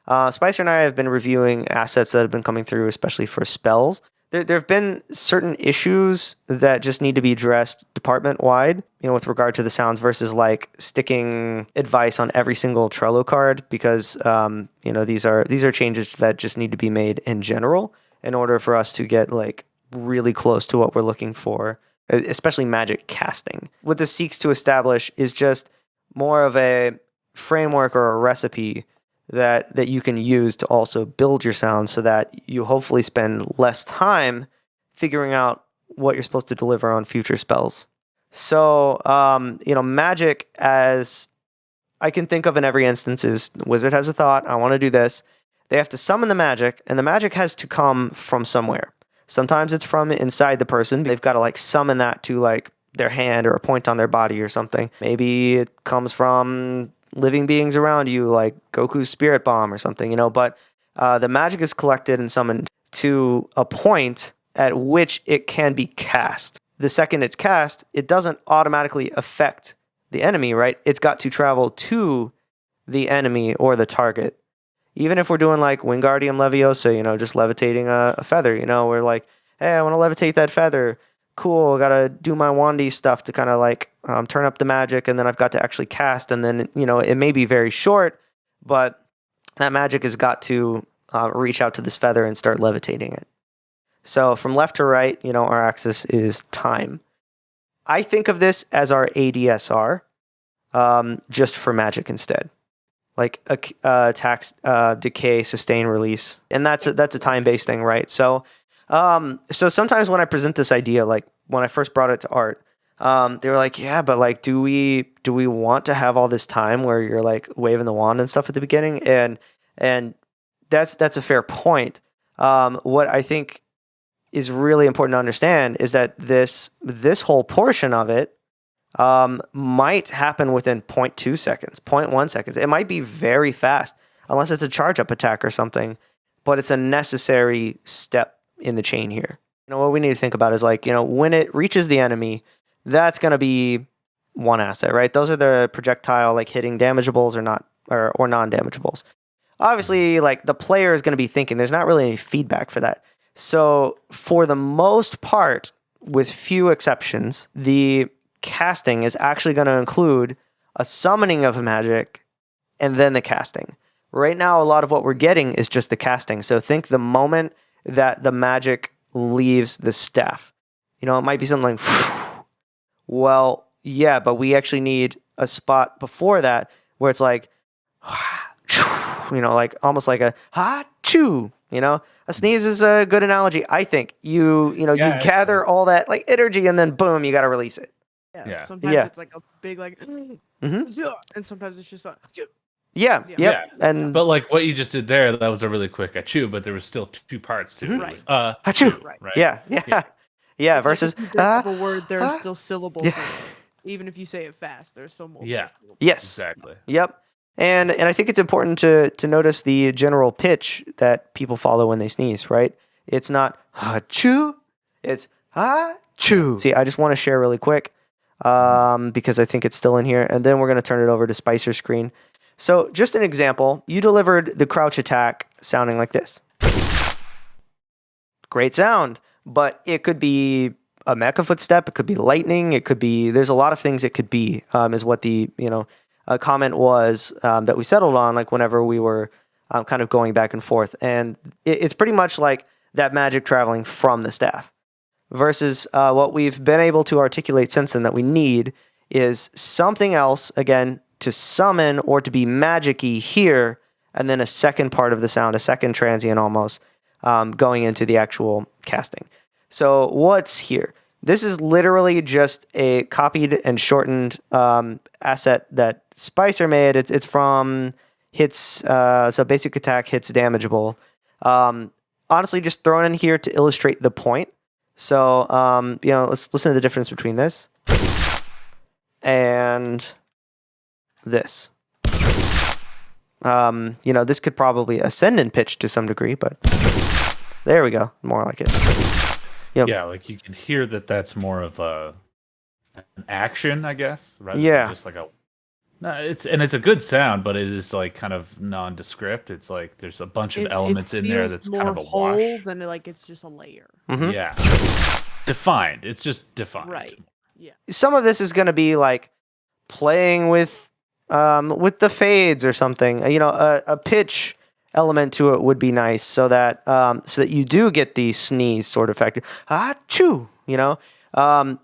Spicer and I have been reviewing assets that have been coming through, especially for spells. There have been certain issues that just need to be addressed department wide, with regard to the sounds versus like sticking advice on every single Trello card, because these are changes that just need to be made in general in order for us to get like really close to what we're looking for, especially magic casting. What this seeks to establish is just more of a framework or a recipe that you can use to also build your sound, so that you hopefully spend less time figuring out what you're supposed to deliver on future spells. So, magic, as I can think of in every instance, is the wizard has a thought, I want to do this. They have to summon the magic, and the magic has to come from somewhere. Sometimes it's from inside the person. They've got to like summon that to like their hand or a point on their body or something. Maybe it comes from living beings around you, like Goku's spirit bomb or something, but the magic is collected and summoned to a point at which it can be cast. The second it's cast, it doesn't automatically affect the enemy, right? It's got to travel to the enemy or the target. Even if we're doing like Wingardium Leviosa, just levitating a feather, we're like, hey, I want to levitate that feather. Cool, gotta do my wandy stuff to kind of like turn up the magic, and then I've got to actually cast, and then it may be very short, but that magic has got to reach out to this feather and start levitating it. So from left to right, our axis is time. I think of this as our ADSR, just for magic instead, like attack, decay, sustain, release, and that's a time-based thing, right? So sometimes when I present this idea, like when I first brought it to art, they were like, yeah, but like, do we want to have all this time where you're like waving the wand and stuff at the beginning? And that's a fair point. What I think is really important to understand is that this whole portion of it might happen within 0.2 seconds, 0.1 seconds. It might be very fast, unless it's a charge up attack or something, but it's a necessary step in the chain here. What we need to think about is like, when it reaches the enemy, that's going to be one asset, right? Those are the projectile like hitting damageables or not, or non-damageables. Obviously, like the player is going to be thinking, there's not really any feedback for that. So for the most part, with few exceptions, the casting is actually going to include a summoning of magic and then the casting. Right now, a lot of what we're getting is just the casting. So think the moment that the magic leaves the staff. It might be something like, well, yeah, but we actually need a spot before that where it's like, like almost like a ha-choo, A sneeze is a good analogy, I think. You gather all that like energy and then boom, you got to release it. Yeah. Sometimes it's like a big like, and sometimes it's just like, yeah. And but like what you just did there, that was a really quick achoo, but there was still two parts to it. Right. It was, achoo. Right. Yeah. Versus like a word, there are still syllables in it. Even if you say it fast, there's still multiple syllables. Yes. Exactly. Yep. And I think it's important to notice the general pitch that people follow when they sneeze, right? It's not achoo, it's achoo. See, I just want to share really quick because I think it's still in here, and then we're going to turn it over to Spicer's screen. So just an example, you delivered the crouch attack sounding like this. Great sound, but it could be a mecha footstep, it could be lightning, it could be, there's a lot of things it could be, is what the, comment was that we settled on, like whenever we were kind of going back and forth. And it's pretty much like that magic traveling from the staff versus what we've been able to articulate since then that we need is something else, again, to summon or to be magic-y here, and then a second part of the sound, a second transient almost, going into the actual casting. So what's here? This is literally just a copied and shortened asset that Spicer made. It's from hits, so basic attack, hits damageable. Honestly, just thrown in here to illustrate the point. So, let's listen to the difference between this and this. This could probably ascend in pitch to some degree, but there we go. More like it. Yep. Yeah, like you can hear that that's more of an action, I guess, rather than just like a No, it's a good sound, but it is like kind of nondescript. It's like there's a bunch of It elements in there feels that's kind more of a whole wash. than like it's just a layer. Yeah, defined. It's just defined. Right. Yeah. Some of this is going to be like playing with the fades or something. You know, a pitch element to it would be nice, so that you do get the sneeze sort of effect. Ah, choo. You know,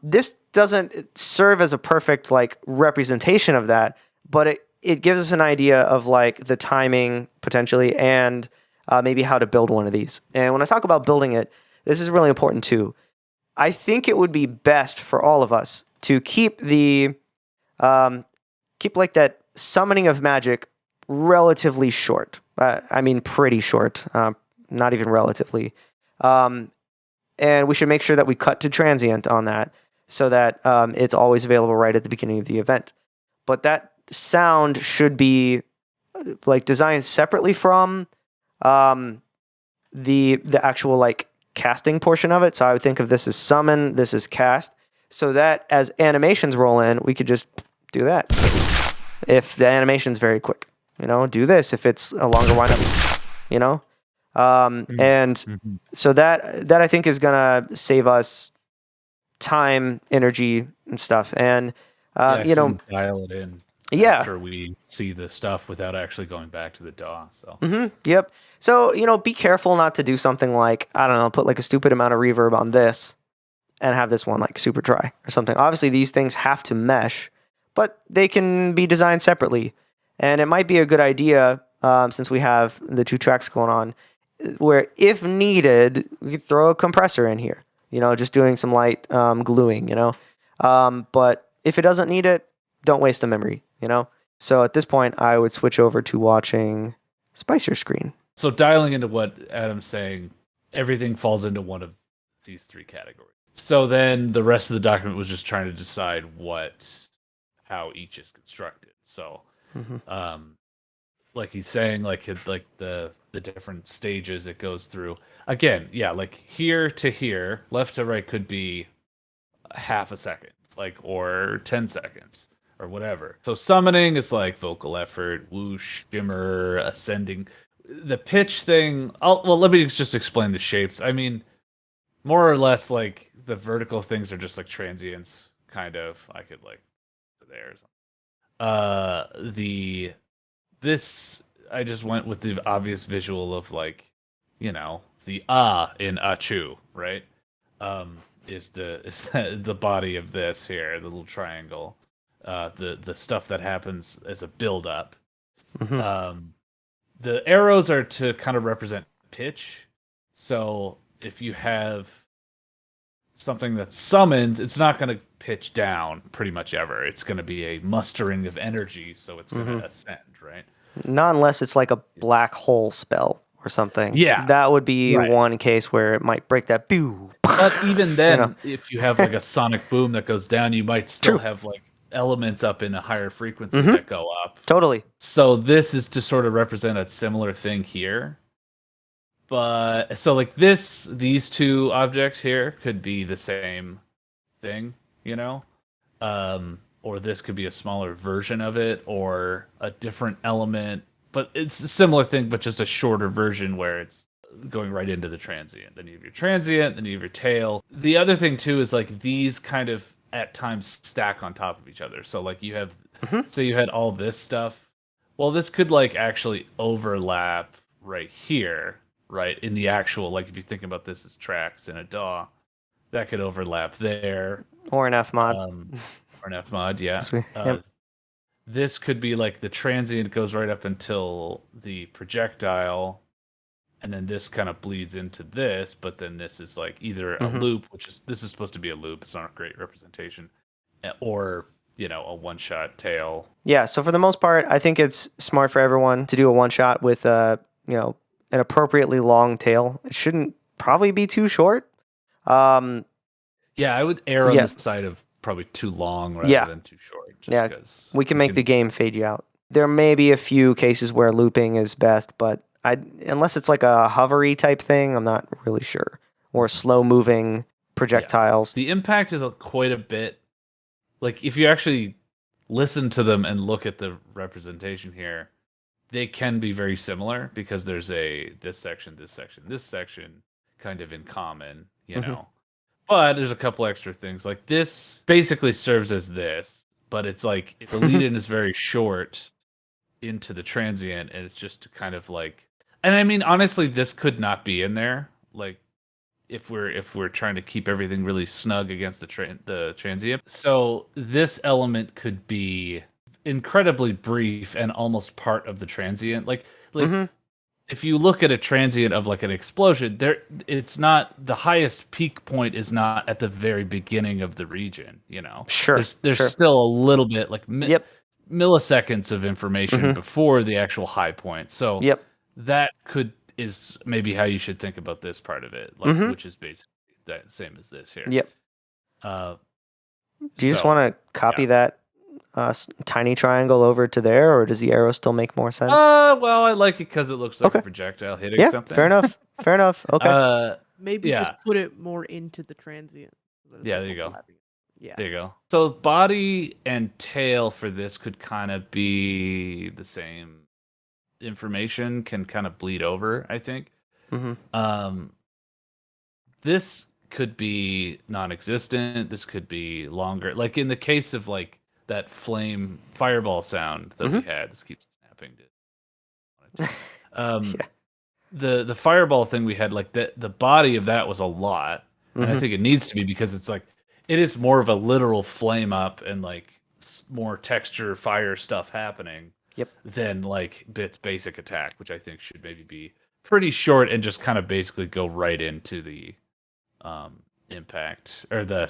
this doesn't serve as a perfect like representation of that, but it gives us an idea of like the timing potentially and maybe how to build one of these. And when I talk about building it, this is really important too. I think it would be best for all of us to keep like that summoning of magic relatively short. I mean, pretty short, not even relatively. And we should make sure that we cut to transient on that so that it's always available right at the beginning of the event. But that sound should be like designed separately from the actual like casting portion of it. So I would think of this as summon, this is cast, so that as animations roll in, we could just do that. If the animation's very quick, you know, do this. If it's a longer windup, you know, and so that I think is gonna save us time, energy, and stuff. And you know, dial it in. Yeah. After we see the stuff without actually going back to the DAW. So Yep. So, you know, be careful not to do something like, I don't know, put like a stupid amount of reverb on this and have this one like super dry or something. Obviously, these things have to mesh, but they can be designed separately. And it might be a good idea, since we have the two tracks going on, where if needed, we could throw a compressor in here, you know, just doing some light gluing, you know. But if it doesn't need it, don't waste the memory, you know. So at this point, I would switch over to watching Spicer Screen. So dialing into what Adam's saying, everything falls into one of these three categories. So then the rest of the document was just trying to decide how each is constructed. So, like he's saying, like the different stages it goes through. Again, yeah, like here to here, left to right could be half a second, like or 10 seconds or whatever. So summoning is like vocal effort, whoosh, shimmer, ascending. The pitch thing, let me just explain the shapes. I mean, more or less like the vertical things are just like transients, kind of. I could like there. This I just went with the obvious visual of like, you know, the in achu, right? Is the body of this here, the little triangle. The stuff that happens as a build up. The arrows are to kind of represent pitch. So if you have something that summons, it's not going to pitch down pretty much ever. It's going to be a mustering of energy, so it's going to ascend, right? Not unless it's like a black hole spell or something. Yeah. That would be Right. one case where it might break that. Boo. But even then, You know. if you have like a sonic boom that goes down, you might still True. have like elements up in a higher frequency that go up. Totally. So this is to sort of represent a similar thing here. But so like these two objects here could be the same thing, you know? Or this could be a smaller version of it or a different element, but it's a similar thing, but just a shorter version where it's going right into the transient. Then you have your transient, then you have your tail. The other thing too is like these kind of at times stack on top of each other. So like you have, say you had all this stuff. Well, this could like actually overlap right here, right? In the actual, like if you think about this as tracks in a DAW, that could overlap there. Or an F mod. Or an F mod, yeah. Yep. This could be like the transient goes right up until the projectile, and then this kind of bleeds into this, but then this is like either a loop, this is supposed to be a loop, it's not a great representation, or, you know, a one-shot tail. Yeah, so for the most part, I think it's smart for everyone to do a one-shot with you know, an appropriately long tail. It shouldn't probably be too short. Yeah, I would err on the side of probably too long rather than too short. Just we can make the game fade you out. There may be a few cases where looping is best, but unless it's like a hovery type thing, I'm not really sure. Or slow moving projectiles. The impact is quite a bit. Like if you actually listen to them and look at the representation here, they can be very similar because there's this section kind of in common, you know. But there's a couple extra things. Like this basically serves as this, but it's like the lead in is very short into the transient, and it's just kind of like, and I mean honestly, this could not be in there. Like if we're trying to keep everything really snug against the transient. So this element could be incredibly brief and almost part of the transient. Like if you look at a transient of like an explosion, it's not the highest peak point is not at the very beginning of the region, you know. Sure. There's still a little bit like milliseconds of information Mm-hmm. before the actual high point. So Yep. that is maybe how you should think about this part of it, like which is basically that same as this here. Yep. Uh, Do you just want to copy that tiny triangle over to there, or does the arrow still make more sense? Well, I like it because it looks like a projectile hitting something. Fair enough. Fair enough. Okay. Maybe just put it more into the transient. Yeah, there you go. Yeah. There you go. So body and tail for this could kind of be the same. Information can kind of bleed over, I think. This could be non-existent. This could be longer. Like in the case of like that flame fireball sound that we had. This keeps snapping. The fireball thing we had, like the body of that was a lot, and I think it needs to be because it's like it is more of a literal flame up and like more texture fire stuff happening. Than like Bit's basic attack, which I think should maybe be pretty short and just kind of basically go right into the impact or the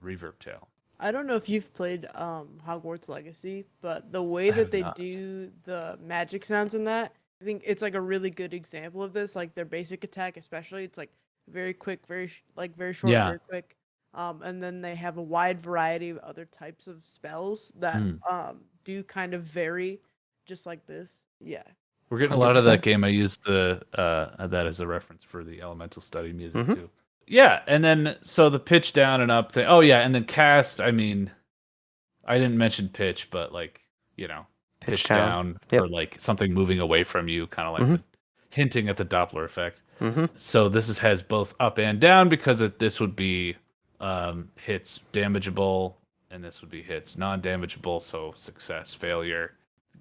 reverb tail. I don't know if you've played Hogwarts Legacy, but the way that they do the magic sounds in that, I think it's like a really good example of this. Like their basic attack, especially, it's like very quick, very short, very quick. And then they have a wide variety of other types of spells that do kind of vary, just like this. Yeah. We're getting 100%. A lot of that game. I used that as a reference for the elemental study music too. Yeah, and then so the pitch down and up thing. Oh yeah, and then cast. I mean, I didn't mention pitch, but like pitch down for like something moving away from you, kind of like hinting at the Doppler effect. So this has both up and down because this would be hits damageable, and this would be hits non-damageable. So success, failure.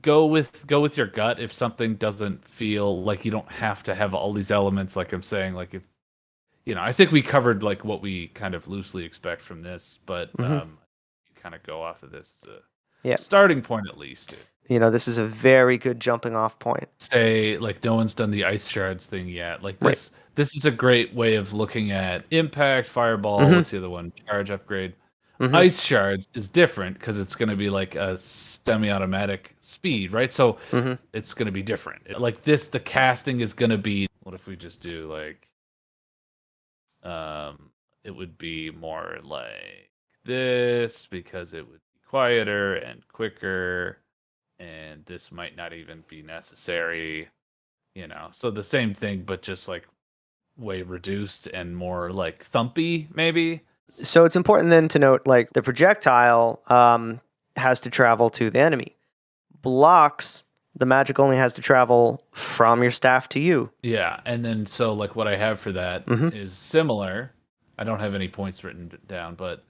Go with your gut if something doesn't feel like you don't have to have all these elements. Like I'm saying, like if I think we covered like what we kind of loosely expect from this, but you kind of go off of this as a starting point at least. This is a very good jumping off point. Say like no one's done the ice shards thing yet. Like this is a great way of looking at impact, fireball. What's the other one? Charge upgrade. Ice shards is different because it's going to be like a semi-automatic speed, right? So it's going to be different. Like this, the casting is going to be. What if we just do like? It would be more like this because it would be quieter and quicker, and this might not even be necessary, So the same thing, but just like way reduced and more like thumpy, maybe. So it's important then to note, like the projectile has to travel to the enemy. Blocks, the magic only has to travel from your staff to you. Yeah, and then so like what I have for that is similar. I don't have any points written down, but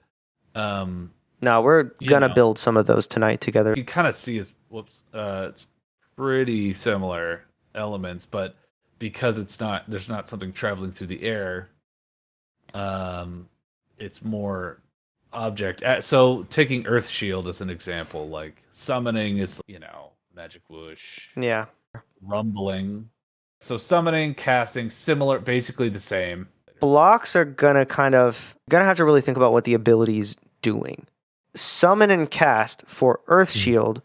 no, we're gonna build some of those tonight together. You kind of see it's pretty similar elements, but because there's not something traveling through the air, it's more object. So taking Earth Shield as an example, like summoning is magic whoosh. Yeah. Rumbling. So summoning, casting, similar, basically the same. Blocks are gonna have to really think about what the ability's doing. Summon and cast for Earth Shield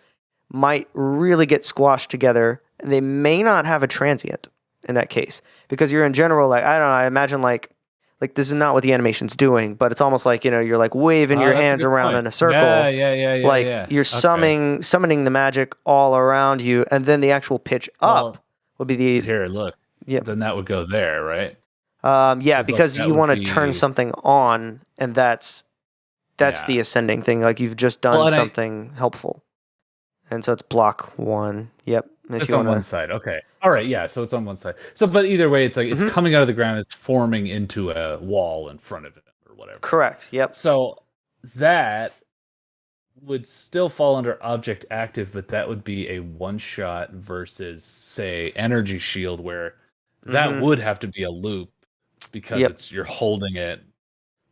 might really get squashed together, and they may not have a transient in that case. Because you're in general, like, I don't know, I imagine like this is not what the animation's doing, but it's almost like, you're like waving your hands around in a circle. Yeah. Like you're summoning the magic all around you, and then the actual pitch up would be the... Here, look. Yeah. Then that would go there, right? Yeah, because you want to turn something on, and that's That's the ascending thing. Like you've just done Well, something helpful. And so it's block 1. Yep. It's on one side. Okay. All right. Yeah. So it's on one side. So, but either way, it's like it's coming out of the ground. It's forming into a wall in front of it or whatever. Correct. Yep. So that would still fall under object active, but that would be a one shot versus, say, energy shield, where that would have to be a loop because it's you're holding it.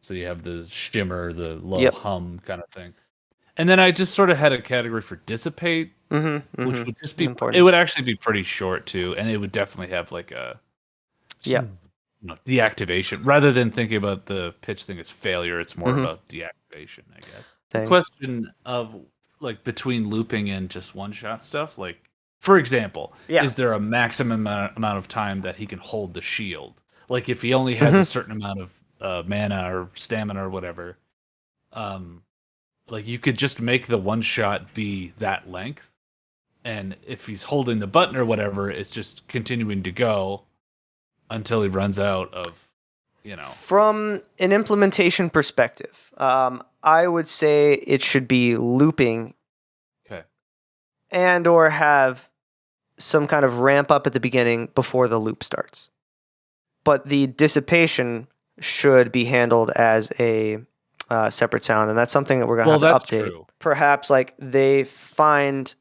So you have the shimmer, the low hum kind of thing. And then I just sort of had a category for dissipate, which would just be important. It would actually be pretty short too, and it would definitely have like a deactivation rather than thinking about the pitch thing as failure. It's more about deactivation, I guess. The question of like between looping and just one shot stuff, like for example, is there a maximum amount of time that he can hold the shield? Like if he only has a certain amount of mana or stamina or whatever, like you could just make the one shot be that length, and if he's holding the button or whatever, it's just continuing to go until he runs out of, From an implementation perspective, I would say it should be looping, and or have some kind of ramp up at the beginning before the loop starts. But the dissipation should be handled as a separate sound, and that's something that we're going to have to update. True. Perhaps like they find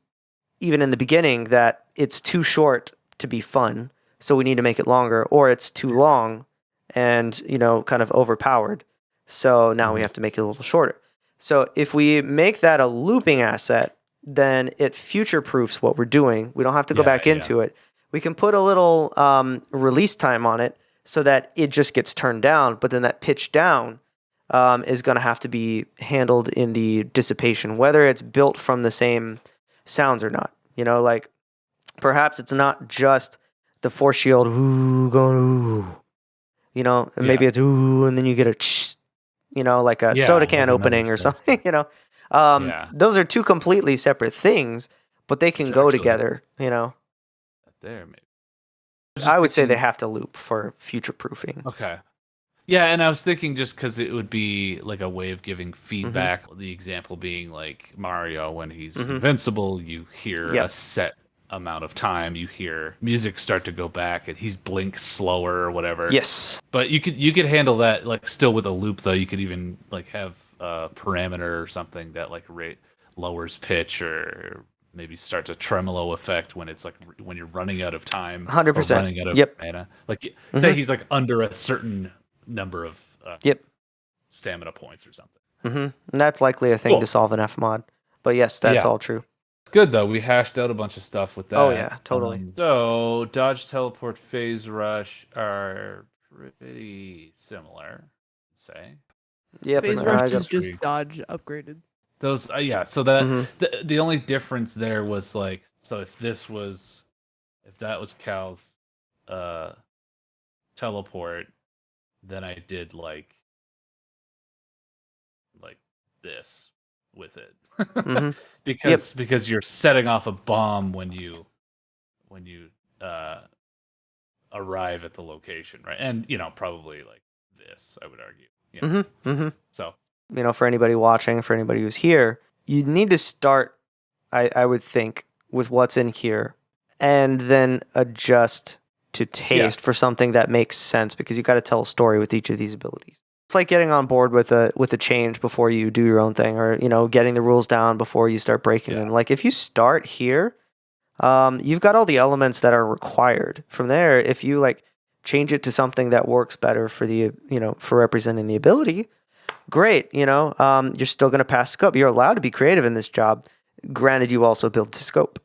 even in the beginning that it's too short to be fun, so we need to make it longer, or it's too long and kind of overpowered, so now we have to make it a little shorter. So if we make that a looping asset, then it future proofs what we're doing. We don't have to go back into it. We can put a little release time on it so that it just gets turned down, but then that pitch down is going to have to be handled in the dissipation, whether it's built from the same sounds or not. Like perhaps it's not just the force shield, ooh, going ooh, and maybe it's ooh, and then you get a, like a soda can opening or something, Those are two completely separate things, but they can go together, There, maybe. I would say they have to loop for future proofing. Okay. Yeah, and I was thinking just because it would be like a way of giving feedback. The example being like Mario, when he's invincible, you hear a set amount of time. You hear music start to go back, and he's blinks slower or whatever. Yes, but you could handle that like still with a loop though. You could even like have a parameter or something that like lowers pitch or maybe starts a tremolo effect when it's like when you're running out of time, 100%, running out of mana. Like say he's like under a certain number of stamina points or something. And that's likely a thing to solve in Fmod. But yes, that's all true. It's good though. We hashed out a bunch of stuff with that. Oh yeah, totally. So dodge, teleport, phase rush are pretty similar, I'd say. Yeah, phase rush is just dodge upgraded. Those so that the only difference there was like, so if that was Cal's teleport, then I did like this with it. because you're setting off a bomb when you arrive at the location, right? And probably like this, I would argue. So for anybody watching, for anybody who's here, you need to start, I would think, with what's in here and then adjust to taste for something that makes sense, because you got to tell a story with each of these abilities. It's like getting on board with a change before you do your own thing, or getting the rules down before you start breaking them. Like if you start here, you've got all the elements that are required. From there, if you like change it to something that works better for the for representing the ability, great. You're still going to pass scope. You're allowed to be creative in this job. Granted, you also build to scope.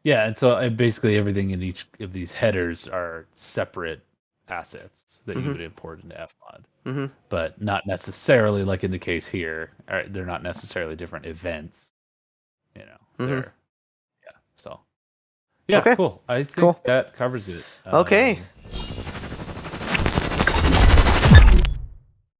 Yeah, and so basically everything in each of these headers are separate assets that you would import into Fmod, but not necessarily like in the case here. They're not necessarily different events. They're so. Yeah, okay. Cool. I think that covers it. Okay.